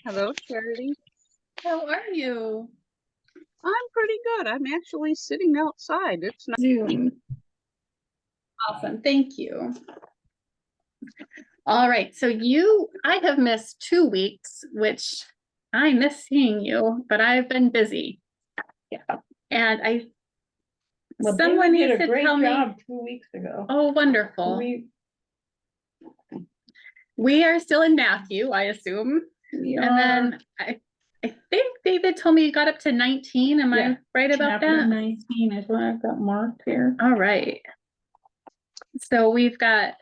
Hello, Charity. How are you? I'm pretty good. I'm actually sitting outside. It's not Zoom. Awesome. Thank you. All right. So I have missed 2 weeks, which I miss seeing you, but I've been busy. Yeah. And someone David needs did a to great tell me. job 2 weeks ago. Oh, wonderful. We are still in Matthew, I assume. And then I think David told me you got up to 19. Am I right about Chapter that? 19 is what I've got marked here. All right. So we've got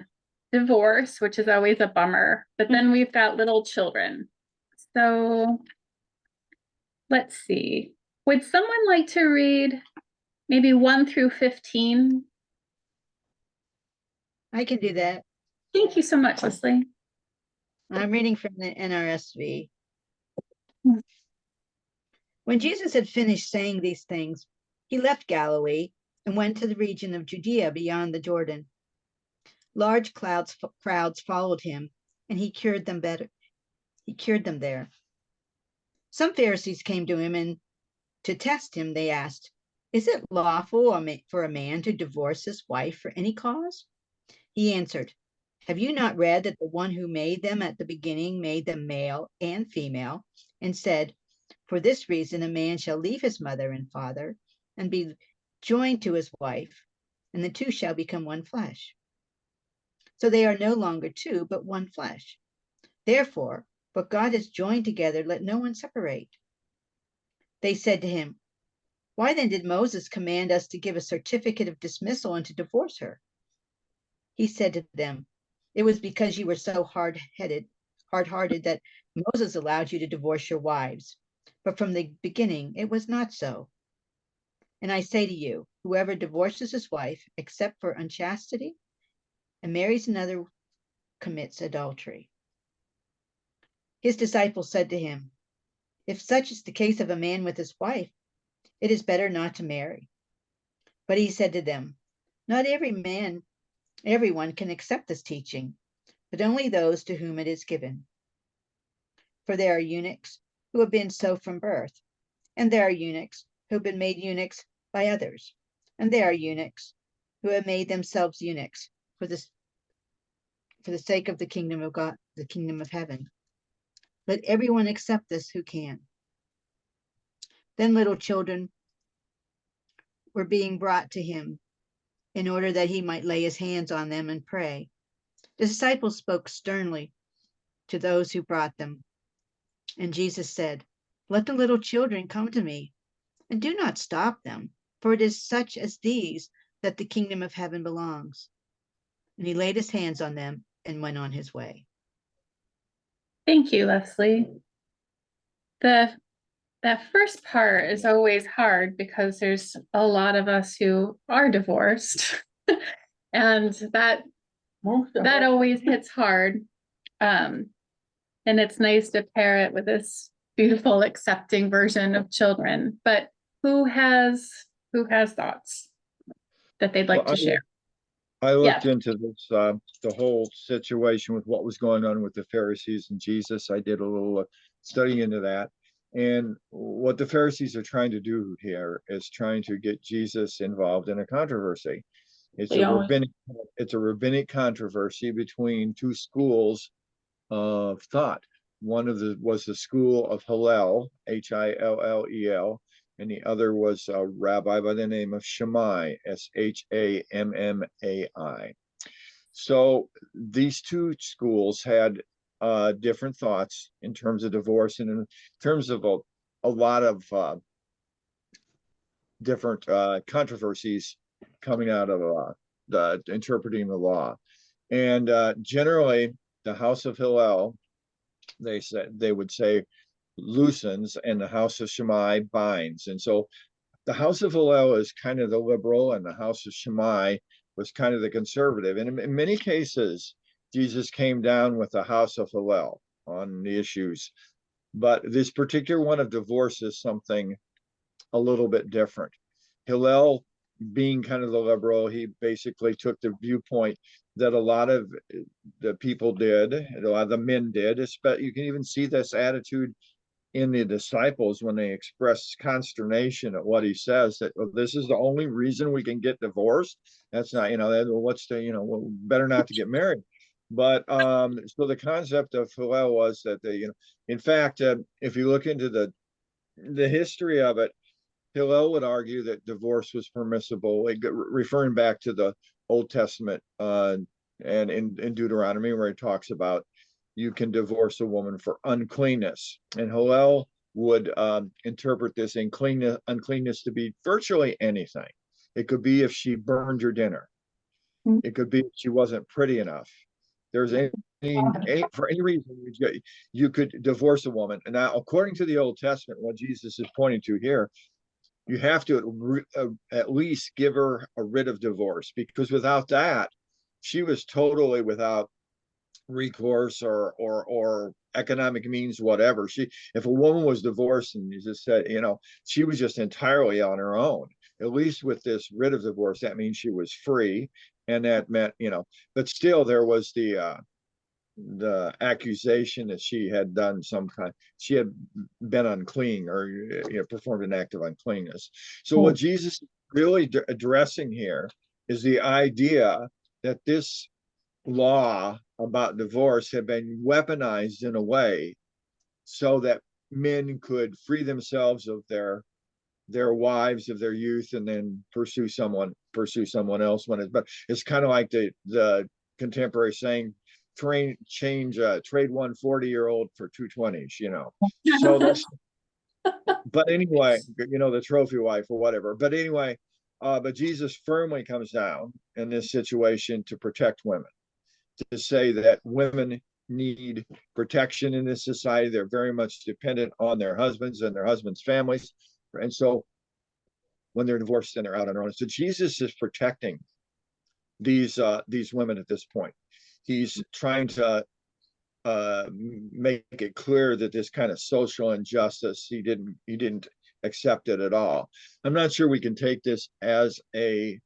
divorce, which is always a bummer, but then we've got little children. So let's see. Would someone like to read maybe 1 through 15? I can do that. Thank you so much, Leslie. I'm reading from the NRSV. Hmm. When Jesus had finished saying these things, he left Galilee and went to the region of Judea beyond the Jordan. Large crowds followed him, and he cured them there. Some Pharisees came to him, and to test him, they asked, "Is it lawful for a man to divorce his wife for any cause?" He answered, "Have you not read that the one who made them at the beginning made them male and female, and said, 'For this reason a man shall leave his mother and father and be joined to his wife, and the two shall become one flesh?' So they are no longer two, but one flesh. Therefore, what God has joined together, let no one separate." They said to him, "Why then did Moses command us to give a certificate of dismissal and to divorce her?" He said to them, "It was because you were so hard-hearted that Moses allowed you to divorce your wives. But from the beginning, it was not so. And I say to you, whoever divorces his wife, except for unchastity, and marries another, commits adultery." His disciples said to him, "If such is the case of a man with his wife, it is better not to marry." But he said to them, "Not everyone can accept this teaching, but only those to whom it is given. For there are eunuchs who have been so from birth, and there are eunuchs who have been made eunuchs by others, and there are eunuchs who have made themselves eunuchs for the sake of the kingdom of God, the kingdom of heaven. Let everyone accept this who can." Then little children were being brought to him in order that he might lay his hands on them and pray. The disciples spoke sternly to those who brought them. And Jesus said, "Let the little children come to me, and do not stop them, for it is such as these that the kingdom of heaven belongs." And he laid his hands on them and went on his way. Thank you, Leslie. That first part is always hard because there's a lot of us who are divorced. And that always hits hard. And it's nice to pair it with this beautiful, accepting version of children. But who has thoughts that they'd like to share? I looked into this, the whole situation with what was going on with the Pharisees and Jesus. I did a little study into that. And what the Pharisees are trying to do here is trying to get Jesus involved in a controversy. It's a rabbinic controversy between two schools of thought. One was the school of Hillel, Hillel, and the other was a rabbi by the name of Shammai, Shammai. So these two schools had different thoughts in terms of divorce and in terms of a lot of different controversies coming out of interpreting the law. And generally, the House of Hillel, they would say loosens, and the House of Shammai binds. And so the House of Hillel is kind of the liberal, and the House of Shammai was kind of the conservative. And in many cases, Jesus came down with the House of Hillel on the issues. But this particular one of divorce is something a little bit different. Hillel being kind of the liberal, he basically took the viewpoint that a lot of the people did, a lot of the men did. You can even see this attitude in the disciples when they express consternation at what he says, that this is the only reason we can get divorced. That's not, what's the, well, better not to get married. But so the concept of Hillel was that in fact, if you look into the history of it, Hillel would argue that divorce was permissible, referring back to the Old Testament and in Deuteronomy, where he talks about you can divorce a woman for uncleanness. And Hillel would interpret this uncleanness to be virtually anything. It could be if she burned your dinner. It could be if she wasn't pretty enough. There's for any reason you could divorce a woman. And now, according to the Old Testament, what Jesus is pointing to here, you have to at least give her a writ of divorce, because without that, she was totally without recourse or economic means, whatever. If a woman was divorced and you just said, she was just entirely on her own, at least with this writ of divorce, that means she was free. And that meant, but still there was the accusation that she had she had been unclean or performed an act of uncleanness. So what Jesus is really addressing here is the idea that this law about divorce had been weaponized in a way so that men could free themselves of their wives of their youth and then pursue someone else but it's kind of like the contemporary saying, trade 1 40-year-old for 2 20s, so that's but anyway, the trophy wife or whatever. But anyway, but Jesus firmly comes down in this situation to protect women, to say that women need protection in this society. They're very much dependent on their husbands and their husbands' families. And so when they're divorced, then they're out on their own. So Jesus is protecting these women at this point. He's trying to make it clear that this kind of social injustice, he didn't accept it at all. I'm not sure we can take this as a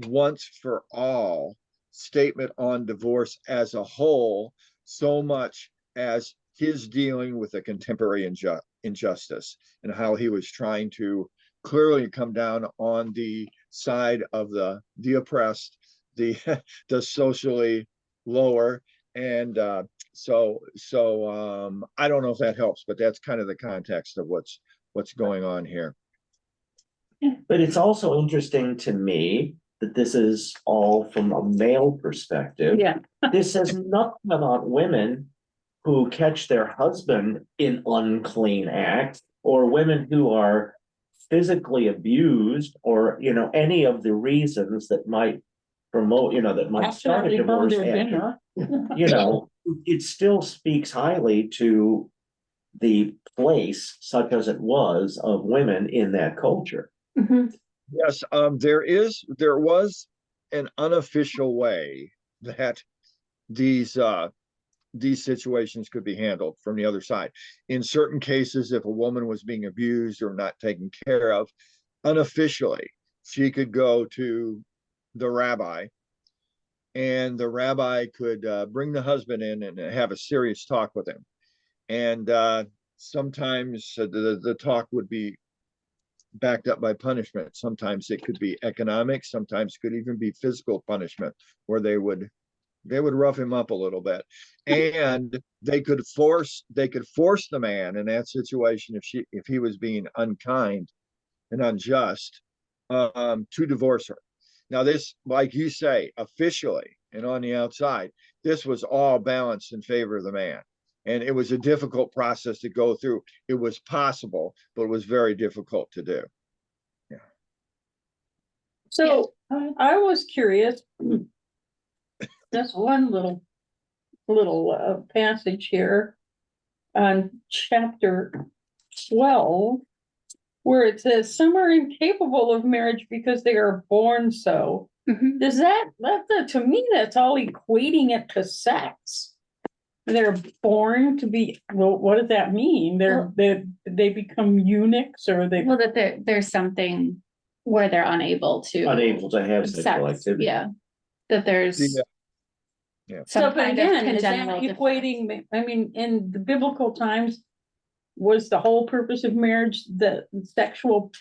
once for all statement on divorce as a whole, so much as his dealing with a contemporary injustice and how he was trying to clearly come down on the side of the oppressed, the socially lower. And so I don't know if that helps, but that's kind of the context of what's going on here. But it's also interesting to me that this is all from a male perspective. Yeah. This says nothing about women who catch their husband in unclean acts, or women who are physically abused, or any of the reasons that might promote, that might start a divorce. It still speaks highly to the place, such as it was, of women in that culture. Mhm. Yes, there was an unofficial way that these situations could be handled from the other side. In certain cases, if a woman was being abused or not taken care of, unofficially, she could go to the rabbi, and the rabbi could bring the husband in and have a serious talk with him. And sometimes the talk would be backed up by punishment. Sometimes it could be economic, sometimes it could even be physical punishment, where they would rough him up a little bit. And they could force the man in that situation, if he was being unkind and unjust, to divorce her. Now this, like you say, officially and on the outside, this was all balanced in favor of the man. And it was a difficult process to go through. It was possible, but it was very difficult to do. Yeah. So I was curious. That's one little passage here on chapter 12, where it says some are incapable of marriage because they are born so. Mhm. Does that to me, that's all equating it to sex. They're born to be, well, what does that mean? They become eunuchs, or they Well, that there's something where they're unable to have sexual sex, activity. yeah. That there's Yeah. So, some but kind of again, is that congenital difference. equating, I mean, in the biblical times, was the whole purpose of marriage the sexual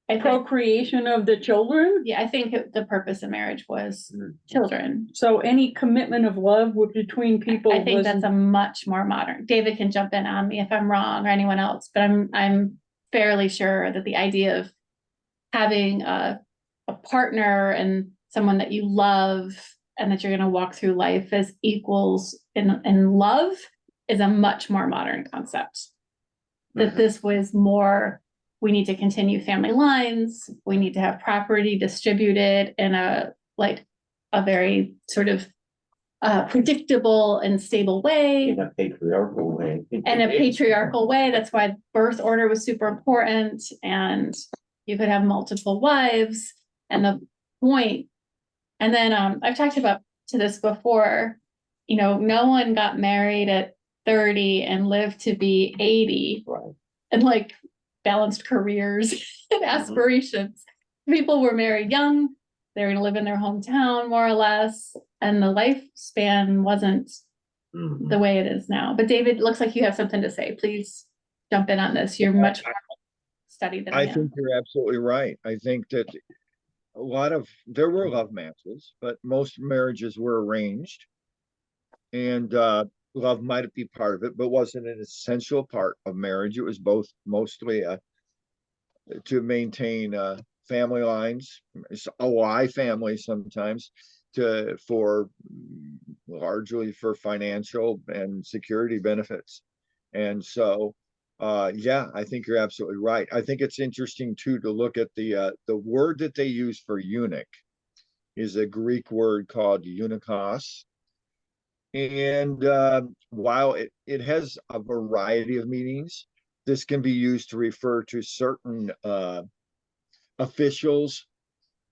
I think, procreation of the children? yeah, I think the purpose of marriage was Mhm. children. So any commitment of love between people I think was, that's a much more modern. David can jump in on me if I'm wrong, or anyone else, but I'm fairly sure that the idea of having a partner and someone that you love and that you're going to walk through life as equals in love is a much more modern concept. That Mhm. this was more, we need to continue family lines, we need to have property distributed in a very sort of predictable and stable way. In a patriarchal way. In a patriarchal way. That's why birth order was super important, and you could have multiple wives. And the point, and then I've talked about to this before, you know, no one got married at 30 and lived to be 80 Right. and like balanced careers and aspirations. People were married young, they were going to live in their hometown more or less, and the lifespan wasn't Mhm. the way it is now. But David, looks like you have something to say. Please jump in on this. You're much more studied than I I am. think you're absolutely right. I think that there were love matches, but most marriages were arranged, and love might be part of it, but wasn't an essential part of marriage. It was both mostly to maintain family lines, OI family sometimes, largely for financial and security benefits. And so yeah, I think you're absolutely right. I think it's interesting too to look at the word that they use for eunuch is a Greek word called eunuchos. And while it has a variety of meanings, this can be used to refer to certain officials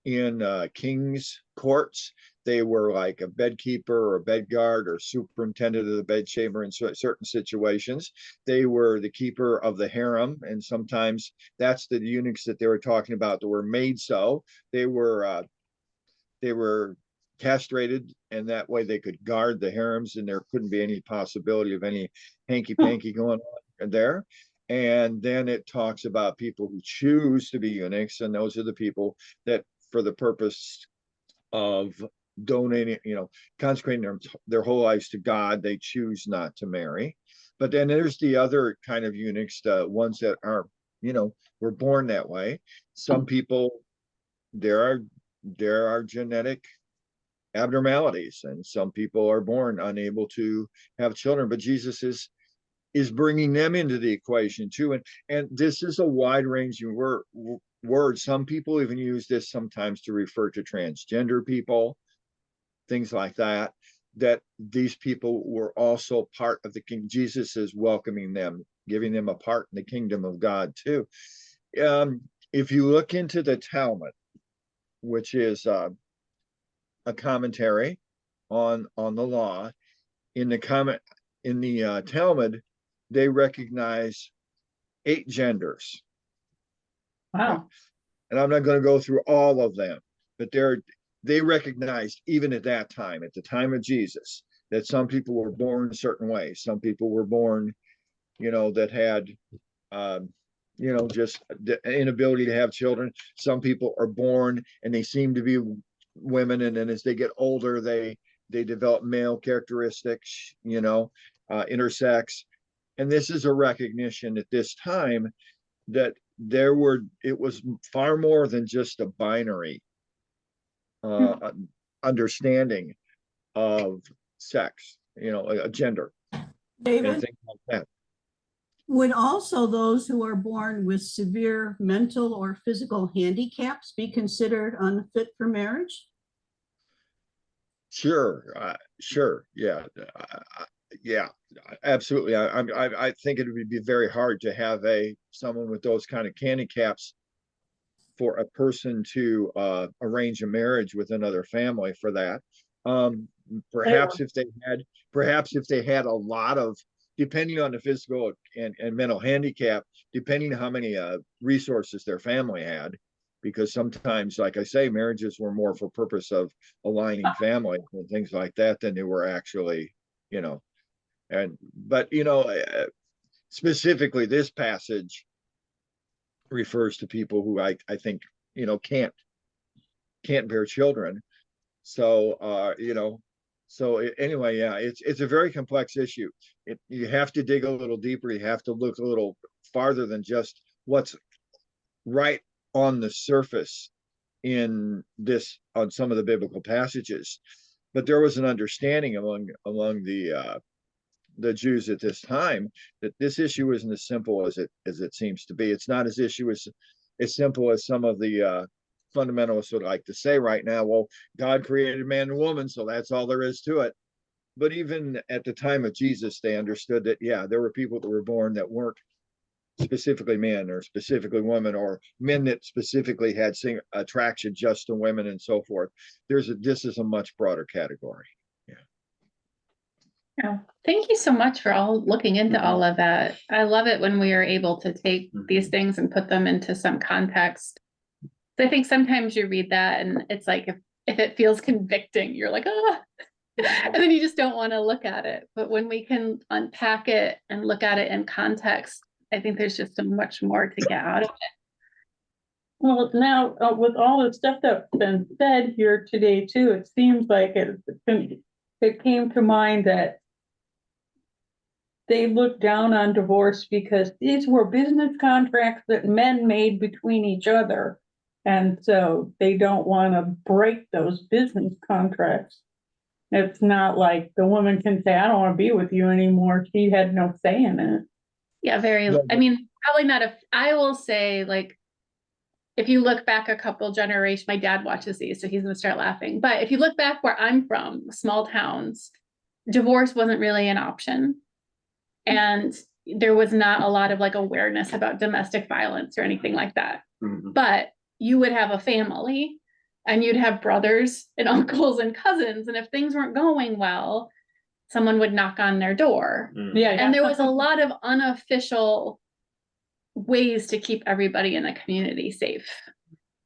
in king's courts. They were like a bedkeeper or a bed guard or superintendent of the bedchamber in certain situations. They were the keeper of the harem, and sometimes that's the eunuchs that they were talking about that were made so. They were castrated, and that way they could guard the harems, and there couldn't be any possibility of any hanky-panky going on there. And then it talks about people who choose to be eunuchs, and those are the people that, for the purpose of donating, consecrating their whole lives to God, they choose not to marry. But then there's the other kind of eunuchs, the ones that are, were born that way. Some people, there are genetic abnormalities, and some people are born unable to have children, but Jesus is bringing them into the equation too. And this is a wide ranging word. Some people even use this sometimes to refer to transgender people, things like that, that these people were also part of the king. Jesus is welcoming them, giving them a part in the kingdom of God too. If you look into the Talmud, which is a commentary on the law, in the Talmud, they recognize 8 genders. wow. And I'm not going to go through all of them, but they recognized, even at that time, at the time of Jesus, that some people were born a certain way. Some people were born, that had just the inability to have children. Some people are born and they seem to be women, and then as they get older, they develop male characteristics, intersex. And this is a recognition at this time that it was far more than just a binary understanding of sex, a gender, and David, things like that. would also those who are born with severe mental or physical handicaps be considered unfit for marriage? Sure, yeah, yeah, absolutely. I think it would be very hard to have someone with those kind of handicaps for a person to arrange a marriage with another family for that. Perhaps if they had a lot of, depending on the physical and mental handicap, depending on how many resources their family had, because sometimes, like I say, marriages were more for purpose of aligning family and things like that than they were actually, but specifically this passage refers to people who I think, can't bear children. So, anyway, yeah, it's a very complex issue. You have to dig a little deeper. You have to look a little farther than just what's right on the surface on some of the biblical passages. But there was an understanding among the Jews at this time that this issue isn't as simple as it seems to be. It's not as simple as some of the fundamentalists would like to say right now. Well, God created man and woman, so that's all there is to it. But even at the time of Jesus, they understood that, yeah, there were people that were born that weren't specifically men or specifically women, or men that specifically had attraction just to women and so forth. This is a much broader category. Yeah. Thank you so much for looking into all of that. I love it when we are able to take these things and put them into some context. So I think sometimes you read that and it's like, if it feels convicting, you're like, and then you just don't want to look at it. But when we can unpack it and look at it in context, I think there's just so much more to get out of it. Well, now with all the stuff that's been said here today too, it seems like it came to mind that they looked down on divorce because these were business contracts that men made between each other. And so they don't want to break those business contracts. It's not like the woman can say, I don't want to be with you anymore. She had no say in it. Yeah, I mean, probably not I will say, like, if you look back a couple generations, my dad watches these, so he's going to start laughing. But if you look back where I'm from, small towns, divorce wasn't really an option. And there was not a lot of like awareness about domestic violence or anything like that. But you would have a family and you'd have brothers and uncles and cousins. And if things weren't going well, someone would knock on their door. Yeah. And there was a lot of unofficial ways to keep everybody in the community safe,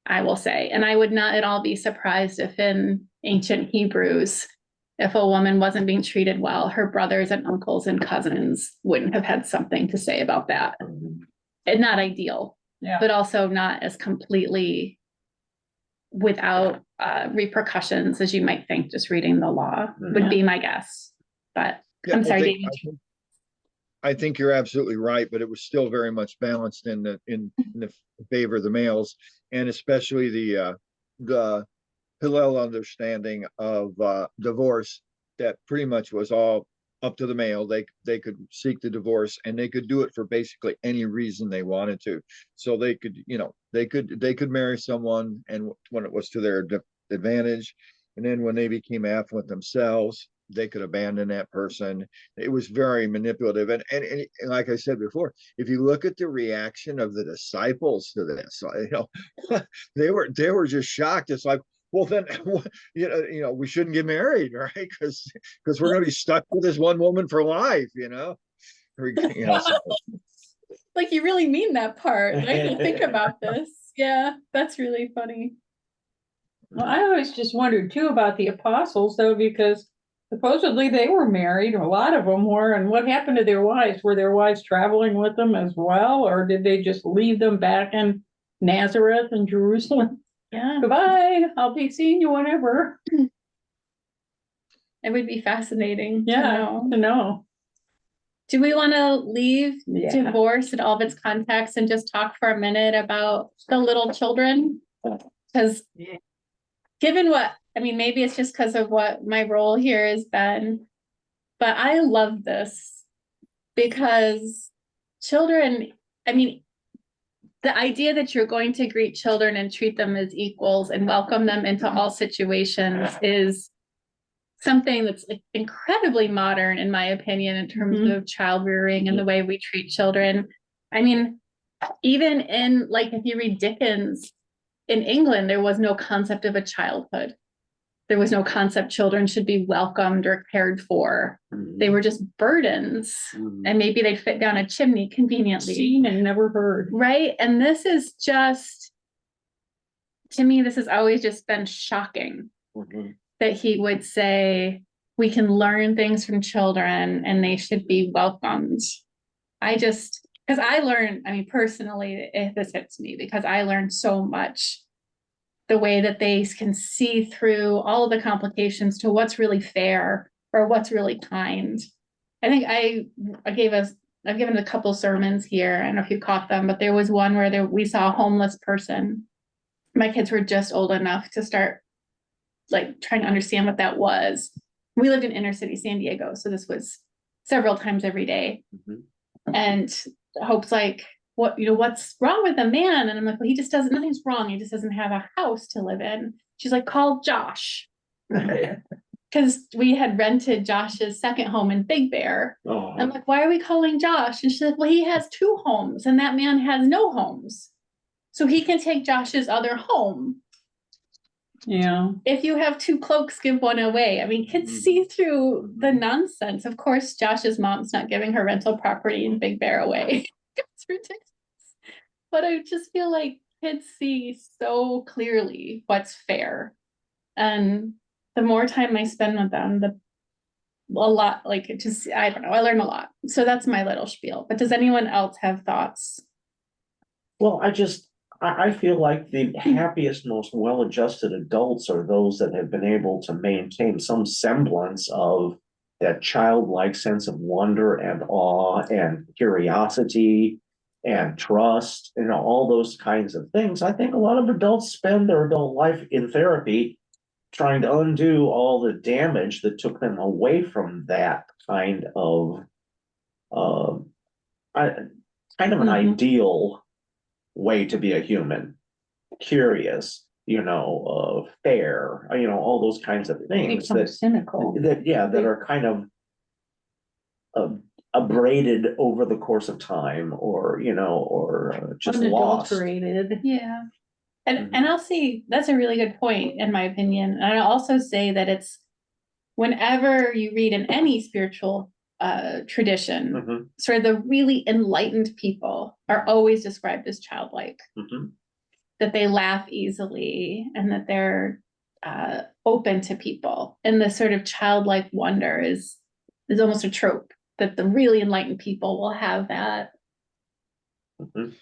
I will say. And I would not at all be surprised if in ancient Hebrews, if a woman wasn't being treated well, her brothers and uncles and cousins wouldn't have had something to say about that. And not ideal, but also not as completely without repercussions as you might think, just reading the law would be my guess. But I'm sorry, David. I think you're absolutely right, but it was still very much balanced in the favor of the males, and especially the Hillel understanding of divorce, that pretty much was all up to the male. They could seek the divorce, and they could do it for basically any reason they wanted to. So they could marry someone, and when it was to their advantage, and then when they became affluent themselves, they could abandon that person. It was very manipulative. And like I said before, if you look at the reaction of the disciples to this, they were just shocked. It's like, well, then, we shouldn't get married, right? Because we're going to be stuck with this one woman for life, Like, you really mean that part, right? To think about this. Yeah, that's really funny. Well, I always just wondered too about the apostles, though, because supposedly they were married, a lot of them were, and what happened to their wives? Were their wives traveling with them as well, or did they just leave them back in Nazareth and Jerusalem? Yeah. Goodbye, I'll be seeing you whenever. It would be fascinating to know. Do we want to leave divorce and all of its context and just talk for a minute about the little children? Because given maybe it's just because of what my role here has been, but I love this because children, the idea that you're going to greet children and treat them as equals and welcome them into all situations is something that's incredibly modern, in my opinion, in terms of child rearing and the way we treat children. Even in, if you read Dickens, in England, there was no concept of a childhood. There was no concept children should be welcomed or cared for. They were just burdens, and maybe they fit down a chimney conveniently. Seen and never heard. Right? And this is just to me, this has always just been shocking Mhm. that he would say, we can learn things from children and they should be welcomed. Because I learned, I mean, personally, this hits me because I learned so much the way that they can see through all of the complications to what's really fair or what's really kind. I think I've given a couple sermons here. I don't know if you caught them, but there was one where we saw a homeless person. My kids were just old enough to start like trying to understand what that was. We lived in inner city San Diego, so this was several times every day. Mhm. And Hope's like, what's wrong with the man? And I'm like, well, nothing's wrong. He just doesn't have a house to live in. She's like, call Josh. Because we had rented Josh's second home in Big Bear. Oh, I'm like, why are we calling Josh? And she's like, well, he has 2 homes and that man has no homes. So he can take Josh's other home. Yeah. If you have 2 cloaks, give one away. I mean, kids see through the nonsense. Of course, Josh's mom's not giving her rental property in Big Bear away. It's ridiculous. But I just feel like kids see so clearly what's fair. And the more time I spend with them, I don't know, I learn a lot. So that's my little spiel. But does anyone else have thoughts? well, I feel like the happiest, most well-adjusted adults are those that have been able to maintain some semblance of that childlike sense of wonder and awe and curiosity and trust, all those kinds of things. I think a lot of adults spend their adult life in therapy trying to undo all the damage that took them away from that kind of an Mhm. ideal way to be a human, curious, fair, all those kinds of things Become cynical. that are kind of abraded over the course of time, or just lost. Unadulterated. Yeah. And Mhm. I'll say that's a really good point, in my opinion. And I'll also say that it's whenever you read in any spiritual tradition, Mhm. sort of the really enlightened people are always described as childlike, Mhm. that they laugh easily and that they're open to people. And the sort of childlike wonder is almost a trope, that the really enlightened people will have that. Mhm.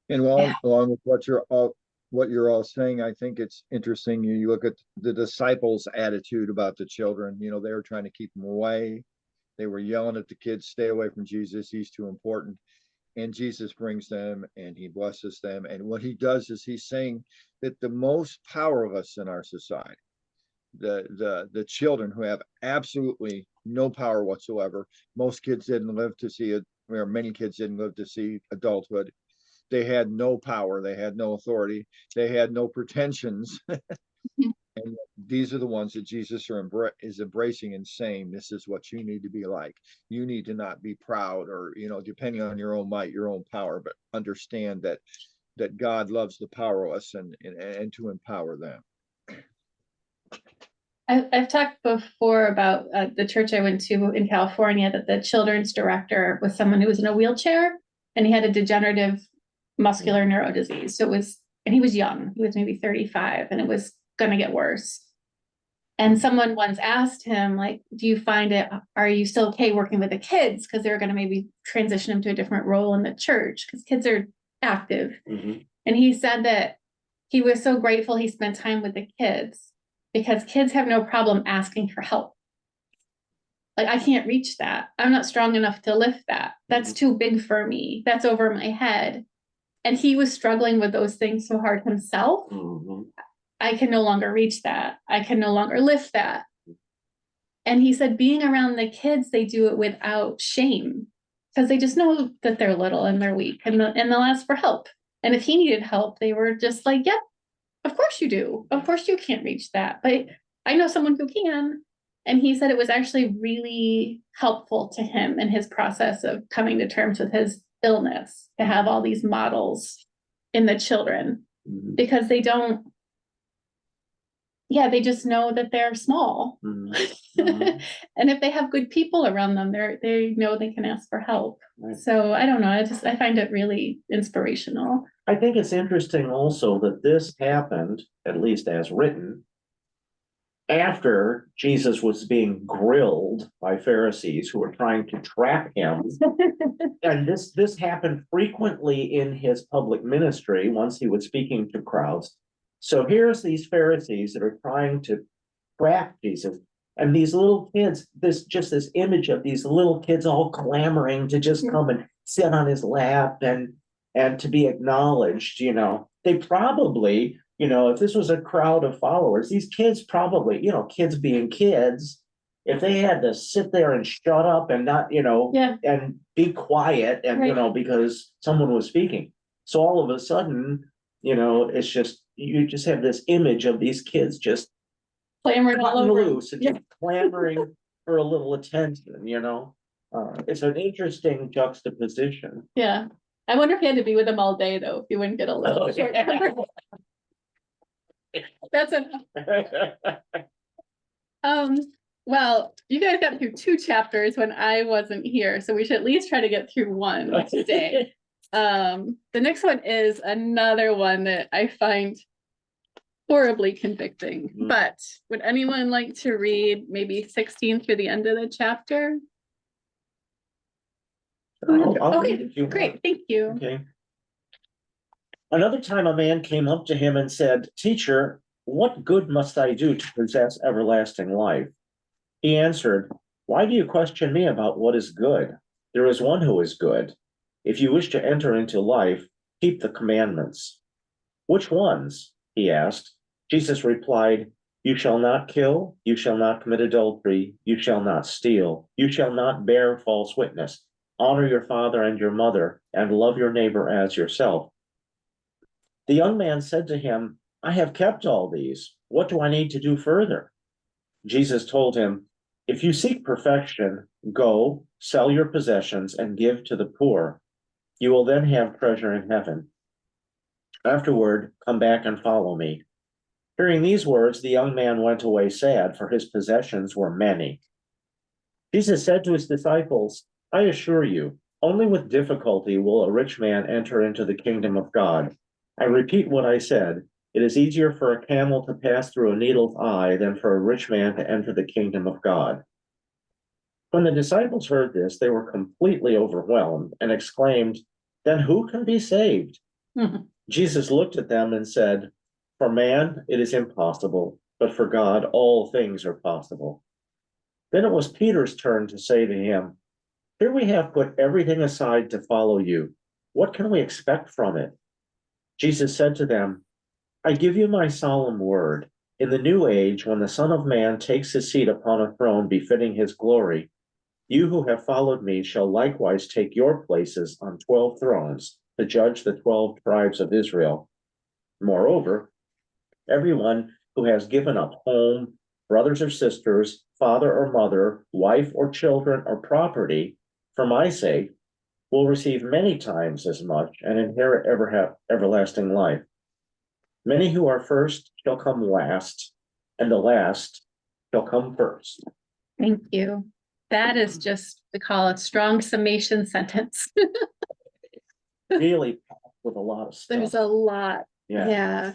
And along with what you're all saying, I think it's interesting. You look at the disciples' attitude about the children. They were trying to keep them away. They were yelling at the kids, stay away from Jesus. He's too important. And Jesus brings them and he blesses them. And what he does is he's saying that the most powerless in our society, the children who have absolutely no power whatsoever, most kids didn't live to see it, or many kids didn't live to see adulthood. They had no power, they had no authority, they had no pretensions. And these are the ones that Jesus is embracing and saying, this is what you need to be like. You need to not be proud or, depending on your own might, your own power, but understand that God loves the powerless and to empower them. I've talked before about the church I went to in California, that the children's director was someone who was in a wheelchair and he had a degenerative muscular neurodisease. And he was young, he was maybe 35, and it was going to get worse. And someone once asked him, like, are you still okay working with the kids? Because they were going to maybe transition him to a different role in the church because kids are active. Mhm. And he said that he was so grateful he spent time with the kids because kids have no problem asking for help. Like, I can't reach that. I'm not strong enough to lift that. That's too big for me. That's over my head. And he was struggling with those things so hard himself. Mhm. I can no longer reach that. I can no longer lift that. And he said, being around the kids, they do it without shame because they just know that they're little and they're weak and they'll ask for help. And if he needed help, they were just like, yep, of course you do. Of course you can't reach that. But I know someone who can. And he said it was actually really helpful to him in his process of coming to terms with his illness to have all these models in the children, Mhm. because they just know that they're small. Mhm. And if they have good people around them, they know they can ask for help. Right. So I don't know. I find it really inspirational. I think it's interesting also that this happened, at least as written, after Jesus was being grilled by Pharisees who were trying to trap him. And this happened frequently in his public ministry once he was speaking to crowds. So here's these Pharisees that are trying to trap Jesus. And these little kids, this image of these little kids all clamoring to just come and sit on his lap and to be acknowledged, you know. They probably, you know, if this was a crowd of followers, these kids probably, you know, kids being kids, if they had to sit there and shut up and not, you know, Yeah. and be quiet and, you Right. know, because someone was speaking. So all of a sudden, you know, it's just, you just have this image of these kids just Clamoring all cutting over. him. loose and just clamoring for a little attention, you know? It's an interesting juxtaposition. Yeah. I wonder if he had to be with them all day though, if he wouldn't get a little Oh, short yeah. temper. That's well, you guys got through 2 chapters when I wasn't here, so we should at least try to get through one today. The next one is another one that I find horribly convicting, Mhm. but would anyone like to read maybe 16 through the end of the chapter? I'll Okay, read it if you want. Great, thank you. Okay. Another time a man came up to him and said, "Teacher, what good must I do to possess everlasting life?" He answered, "Why do you question me about what is good? There is one who is good. If you wish to enter into life, keep the commandments." "Which ones?" he asked. Jesus replied, "You shall not kill, you shall not commit adultery, you shall not steal, you shall not bear false witness, honor your father and your mother, and love your neighbor as yourself." The young man said to him, "I have kept all these. What do I need to do further?" Jesus told him, "If you seek perfection, go, sell your possessions and give to the poor. You will then have treasure in heaven. Afterward, come back and follow me." Hearing these words, the young man went away sad, for his possessions were many. Jesus said to his disciples, "I assure you, only with difficulty will a rich man enter into the kingdom of God. I repeat what I said. It is easier for a camel to pass through a needle's eye than for a rich man to enter the kingdom of God." When the disciples heard this, they were completely overwhelmed and exclaimed, "Then who can be saved?" Jesus looked at them and said, "For man, it is impossible, but for God, all things are possible." Then it was Peter's turn to say to him, "Here we have put everything aside to follow you. What can we expect from it?" Jesus said to them, "I give you my solemn word. In the new age, when the Son of Man takes his seat upon a throne befitting his glory, you who have followed me shall likewise take your places on 12 thrones to judge the 12 tribes of Israel. Moreover, everyone who has given up home, brothers or sisters, father or mother, wife or children or property for my sake will receive many times as much and inherit everlasting life. Many who are first shall come last, and the last shall come first." Thank you. That is just, we call it strong summation sentence. Really packed with a lot of stuff. There's a lot. Yeah. Yeah.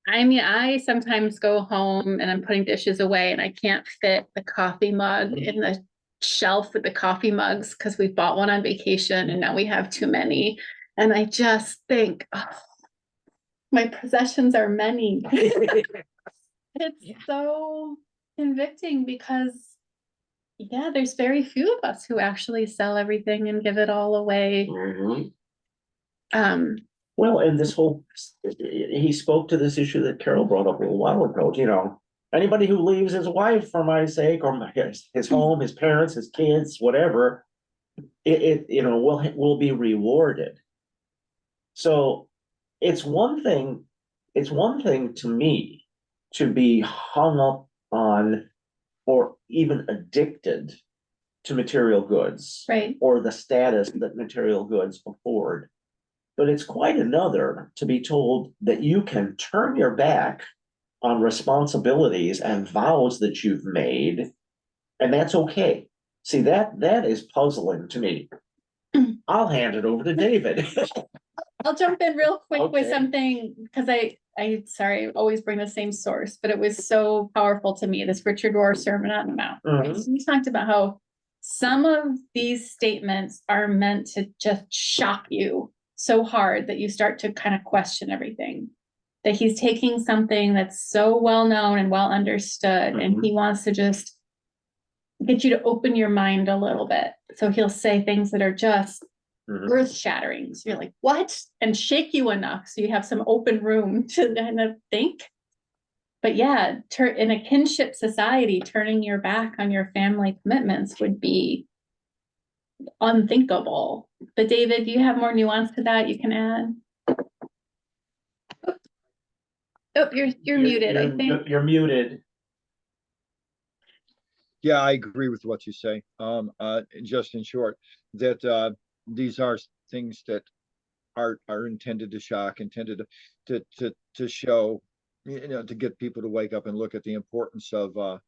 I mean, I sometimes go home and I'm putting dishes away and I can't fit the coffee mug in the shelf with the coffee mugs because we bought one on vacation and now we have too many. And I just think, oh, my possessions are many. It's so convicting because, yeah, there's very few of us who actually sell everything and give it all away. Mhm. Um, Well, and this whole, he spoke to this issue that Carol brought up a little while ago, you know, anybody who leaves his wife for my sake, or his home, his parents, his kids, whatever, it you know, will be rewarded. So it's one thing to me to be hung up on or even addicted to material goods. right. Or the status that material goods afford. But it's quite another to be told that you can turn your back on responsibilities and vows that you've made, and that's okay. See, that is puzzling to me. I'll hand it over to David. I'll jump in real quick with Okay. something, because sorry, I always bring the same source, but it was so powerful to me, this Richard Rohr Sermon on the Mount. Mhm. So he talked about how some of these statements are meant to just shock you so hard that you start to kind of question everything. That he's taking something that's so well known and well understood, and he wants to just get you to open your mind a little bit. So he'll say things that are just Mhm. earth shattering. So you're like, what? And shake you enough so you have some open room to kind of think. But yeah, in a kinship society, turning your back on your family commitments would be unthinkable. But David, do you have more nuance to that you can add? Oh, you're muted, I think. You're muted. Yeah, I agree with what you say. Just in short, that these are things that are intended to shock, intended to show, to get people to wake up and look at the importance of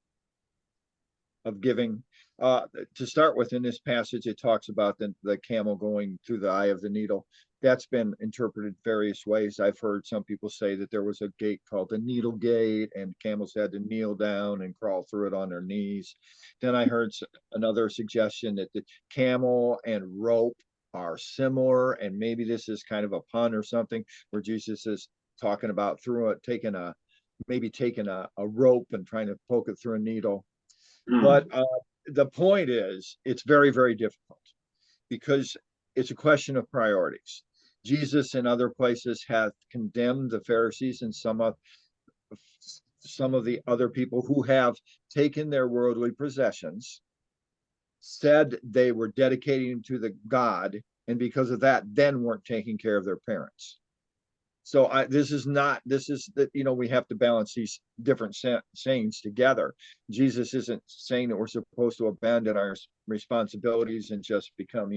giving. To start with, in this passage, it talks about the camel going through the eye of the needle. That's been interpreted various ways. I've heard some people say that there was a gate called the needle gate, and camels had to kneel down and crawl through it on their knees. Then I heard another suggestion that the camel and rope are similar, and maybe this is kind of a pun or something, where Jesus is talking about taking a rope and trying to poke it through a needle. But the point is, it's very, very difficult because it's a question of priorities. Jesus in other places has condemned the Pharisees and some of the other people who have taken their worldly possessions, said they were dedicating to the God, and because of that, then weren't taking care of their parents. So this is that, we have to balance these different sayings together. Jesus isn't saying that we're supposed to abandon our responsibilities and just become,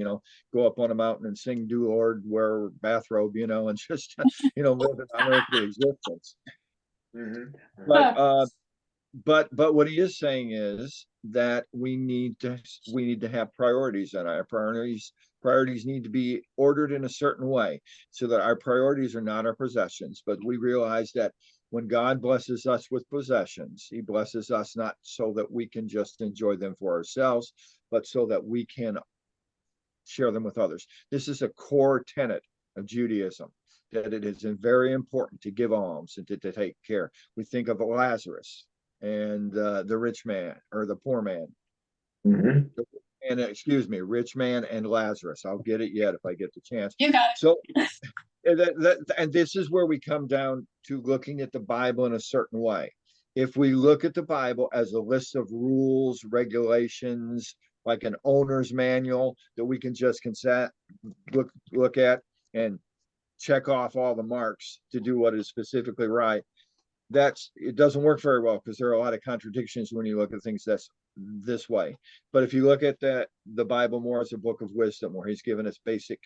go up on a mountain and sing "Do Lord, wear a bathrobe," and just, live an unearthly existence. But what he is saying is that we need to have priorities, and our priorities need to be ordered in a certain way so that our priorities are not our possessions. But we realize that when God blesses us with possessions, he blesses us not so that we can just enjoy them for ourselves, but so that we can share them with others. This is a core tenet of Judaism, that it is very important to give alms and to take care. We think of Lazarus and the rich man or the poor man. And excuse me, rich man and Lazarus. I'll get it yet if I get the chance. You got it. So, and this is where we come down to looking at the Bible in a certain way. If we look at the Bible as a list of rules, regulations, like an owner's manual that we can just look at and check off all the marks to do what is specifically right, it doesn't work very well, because there are a lot of contradictions when you look at things this way. But if you look at the Bible more as a book of wisdom, where he's given us basic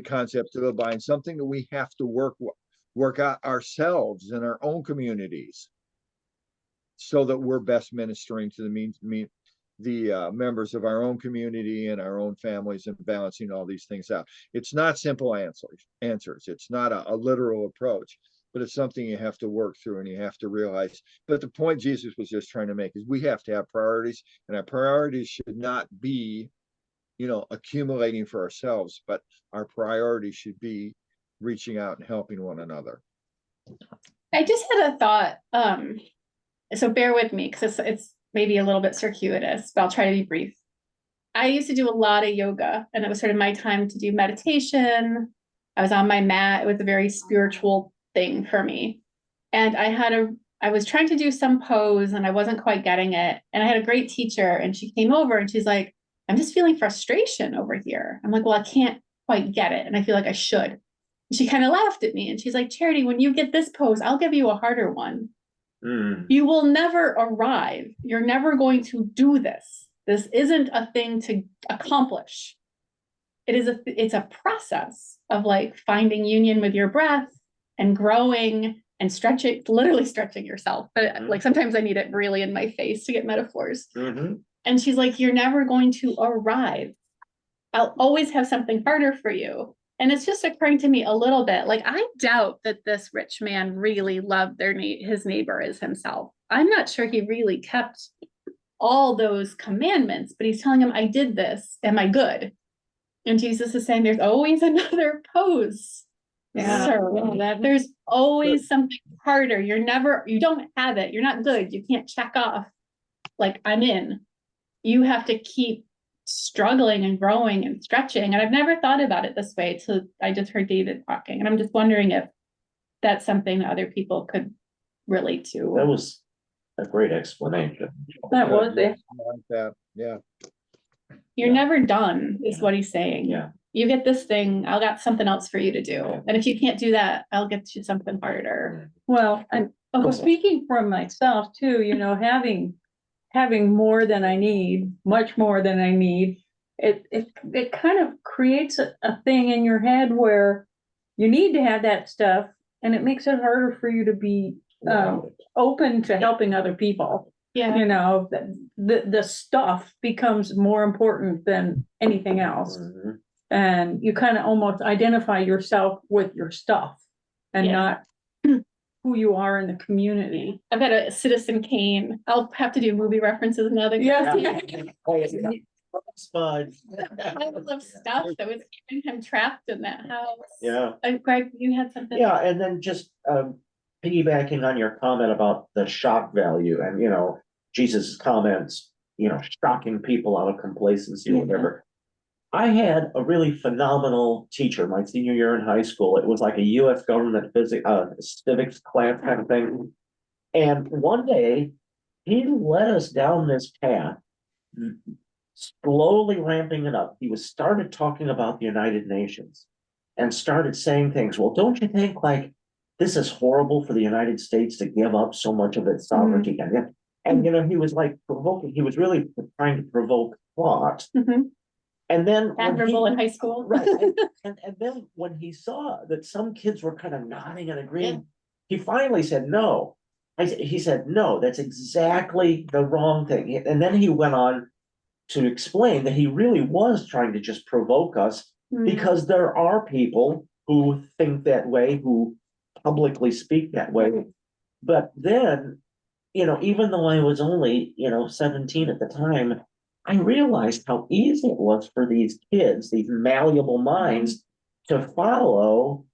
concepts to live by, and something that we have to work out ourselves in our own communities, so that we're best ministering to the members of our own community and our own families, and balancing all these things out. It's not simple answers. It's not a literal approach, but it's something you have to work through and you have to realize. But the point Jesus was just trying to make is we have to have priorities, and our priorities should not be, accumulating for ourselves, but our priorities should be reaching out and helping one another. I just had a thought, so bear with me, because it's maybe a little bit circuitous, but I'll try to be brief. I used to do a lot of yoga, and it was sort of my time to do meditation. I was on my mat. It was a very spiritual thing for me. And I was trying to do some pose and I wasn't quite getting it. And I had a great teacher, and she came over and she's like, "I'm just feeling frustration over here." I'm like, "Well, I can't quite get it. And I feel like I should." And she kind of laughed at me and she's like, "Charity, when you get this pose, I'll give you a harder one. You will never arrive. You're never going to do this. This isn't a thing to accomplish. It's a process of like finding union with your breath and growing and stretching, literally stretching yourself." But like sometimes I need it really in my face to get metaphors. And she's like, "You're never going to arrive. I'll always have something harder for you. And it's just occurring to me a little bit, like, I doubt that this rich man really loved his neighbor as himself. I'm not sure he really kept all those commandments, but he's telling him, I did this. Am I good? And Jesus is saying, there's always another pose. Yeah. Sir, there's always something harder. You don't have it. You're not good. You can't check off like I'm in. You have to keep struggling and growing and stretching. And I've never thought about it this way till I just heard David talking. And I'm just wondering if that's something that other people could relate to. That was a great explanation. That was it. I like that, yeah. You're Yeah. never done, is what he's saying. Yeah. You get this thing, I'll got something else for you to do. And if you can't do that, I'll get you something harder. Well, and Oh, speaking for myself too, you know, having more than I need, much more than I need, it kind of creates a thing in your head where you need to have that stuff, and it makes it harder for you to be open to helping other people. yeah. You know, the stuff becomes more important than anything else. Mhm. And you kind of almost identify yourself with your stuff and Yeah. not who you are in the community. I've got a Citizen Kane. I'll have to do movie references now. Yeah. Spud. Pile of stuff that was keeping him trapped in that house. Yeah. Greg, you had something? Yeah, and then just piggybacking on your comment about the shock value and, you know, Jesus' comments, you know, shocking people out of complacency or Yeah. whatever. I had a really phenomenal teacher my senior year in high school. It was like a US government civics class kind of thing. And one day he led us down this path, slowly ramping it up. He started talking about the United Nations and started saying things. Well, don't you think like this is horrible for the United States to give up so much of its sovereignty? And you know, he was like provoking, he was really trying to provoke thought. Mhm. And then when Admirable he- in high school. Right, and then when he saw that some kids were kind of nodding and agreeing, he finally said, no. He said, no, that's exactly the wrong thing. And then he went on to explain that he really was trying to just provoke us Mm. because there are people who think that way, who publicly speak that way. But then, you know, even though I was only, you know, 17 at the time, I realized how easy it was for these kids, these malleable minds, to follow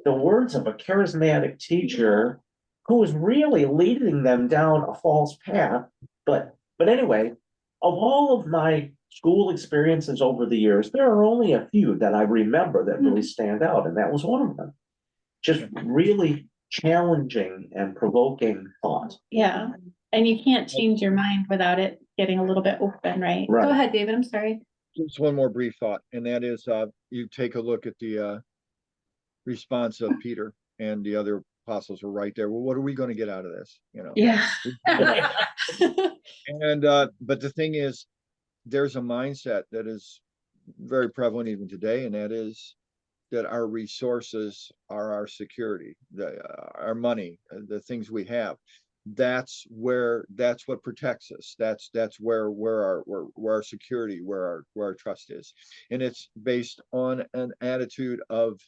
the words of a charismatic teacher who was really leading them down a false path. But anyway, of all of my school experiences over the years, there are only a few that I remember that really stand out, and that was one of them. Just really challenging and provoking thought. Yeah, and you can't change your mind without it getting a little bit open, right? Right. Go ahead, David, I'm sorry. Just one more brief thought, and that is, you take a look at the response of Peter and the other apostles were right there. Well, what are we going to get out of this? You know? Yeah. And but the thing is, there's a mindset that is very prevalent even today, and that is that our resources are our security, our money, the things we have. That's what protects us. That's where our security, where our trust is, and it's based on an attitude of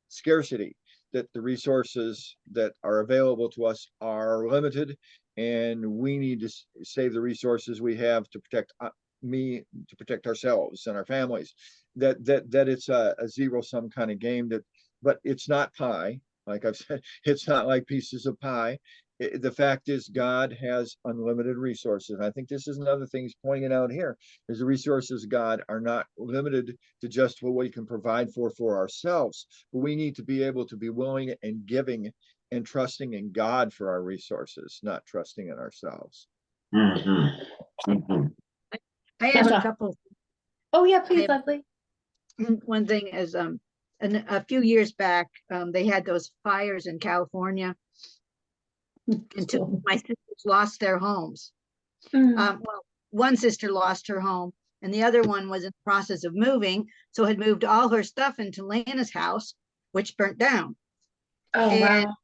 scarcity, that the resources that are available to us are limited, and we need to save the resources we have to protect to protect ourselves and our families. That it's a zero-sum kind of game, but it's not pie. Like I've said, it's not like pieces of pie. The fact is, God has unlimited resources. And I think this is another thing he's pointing out here, is the resources of God are not limited to just what we can provide for ourselves, but we need to be able to be willing and giving and trusting in God for our resources, not trusting in ourselves. Mhm. Mhm. I have Gotcha. a couple. Oh, yeah, please, I- Leslie. One thing is, and a few years back, they had those fires in California. And two of my sisters lost their homes. Mm. Well, one sister lost her home, and the other one was in the process of moving, so had moved all her stuff into Lana's house, which burnt down. Oh, and- wow.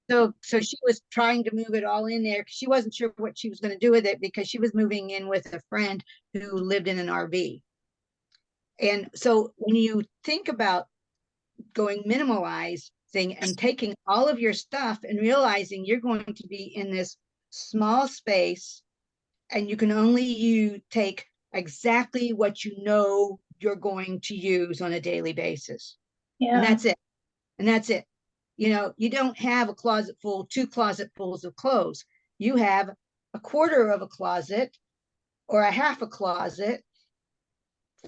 So she was trying to move it all in there, 'cause she wasn't sure what she was going to do with it, because she was moving in with a friend who lived in an RV. And so when you think about going minimalizing and taking all of your stuff and realizing you're going to be in this small space and you can only take exactly what you know you're going to use on a daily basis. And that's it. And that's it. You know, you don't have a closet full, 2 closetfuls of clothes. You have a quarter of a closet or a half a closet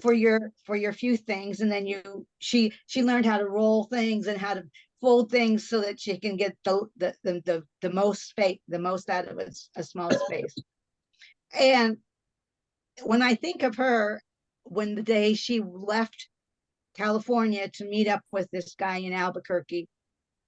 for your few things. And then she learned how to roll things and how to fold things so that she can get the most space, the most out of a small space. And when I think of her, when the day she left California to meet up with this guy in Albuquerque,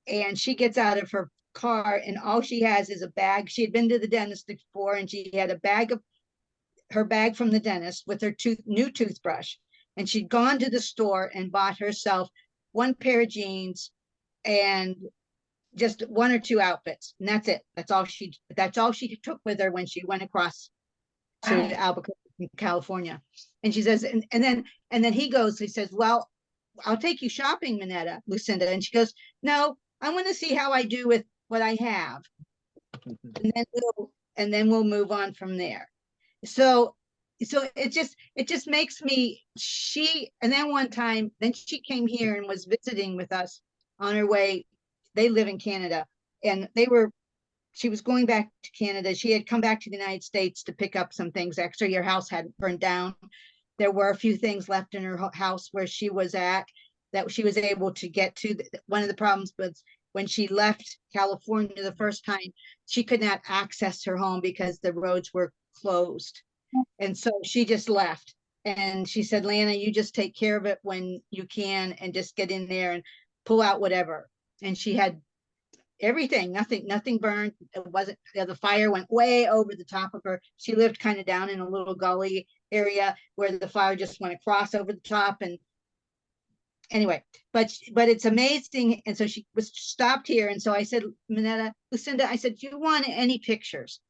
and she gets out of her car and all she has is a bag. She had been to the dentist before and she had her bag from the dentist with her new toothbrush. And she'd gone to the store and bought herself 1 pair of jeans and just 1 or 2 outfits. And that's it. That's all she took with her when she went across to Albuquerque, California. And she says, and then he says, well, I'll take you shopping, Lucinda. And she goes, no, I want to see how I do with what I have. And then we'll move on from there. So it just makes me, and then one time, then she came here and was visiting with us on her way. They live in Canada and she was going back to Canada. She had come back to the United States to pick up some things. Actually, her house hadn't burned down. There were a few things left in her house where she was at that she was able to get to. One of the problems was when she left California the first time, she could not access her home because the roads were closed. And so she just left. And she said, Lana, you just take care of it when you can and just get in there and pull out whatever. And she had everything, nothing burned. It wasn't, the fire went way over the top of her. She lived kind of down in a little gully area where the fire just went across over the top. And anyway, but it's amazing. And so she was stopped here. And so I said, Lucinda, I said, do you want any pictures?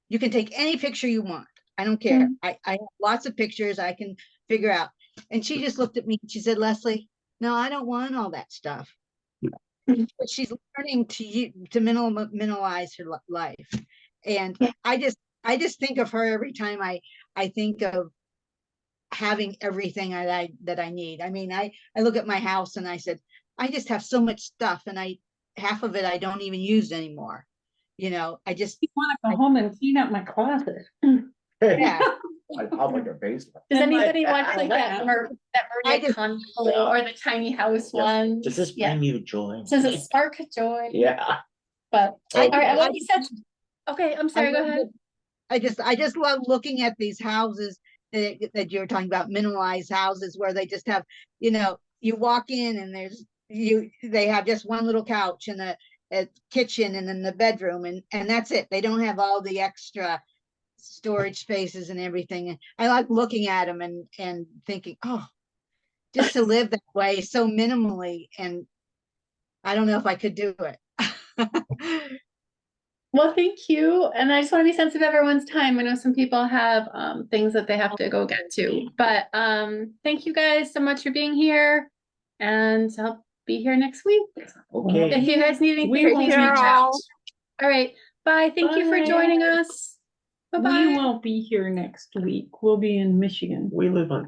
You can take any picture you want. I don't care. I have lots of pictures I can figure out. And she just looked at me and she said, Leslie, no, I don't want all that stuff. But she's learning to minimize her life. And I just think of her every time I think of having everything that I need. I mean, I look at my house and I said, I just have so much stuff and half of it I don't even use anymore. You know, I just want to go home and clean up my closet. Yeah. I'll make a basement. Does anybody watch like that Maria Kondoleezza or the tiny house one? Does this bring you joy? Does it spark joy? Yeah. But Okay. all right, well, you said, okay, I'm sorry, go ahead. I just love looking at these houses that you're talking about, minimalized houses where they just have, you know, you walk in and they have just one little couch and a kitchen and then the bedroom and that's it. They don't have all the extra storage spaces and everything. I like looking at them and thinking, oh, just to live that way so minimally, and I don't know if I could do it. Well, thank you. And I just want to be sensitive of everyone's time. I know some people have things that they have to go get to, but thank you guys so much for being here, and I'll be here next week. Okay. If you guys need anything, We will please be reach out. all- All right. Bye. Thank you for Bye. joining us. Bye-bye. We won't be here next week. We'll be in Michigan. We live on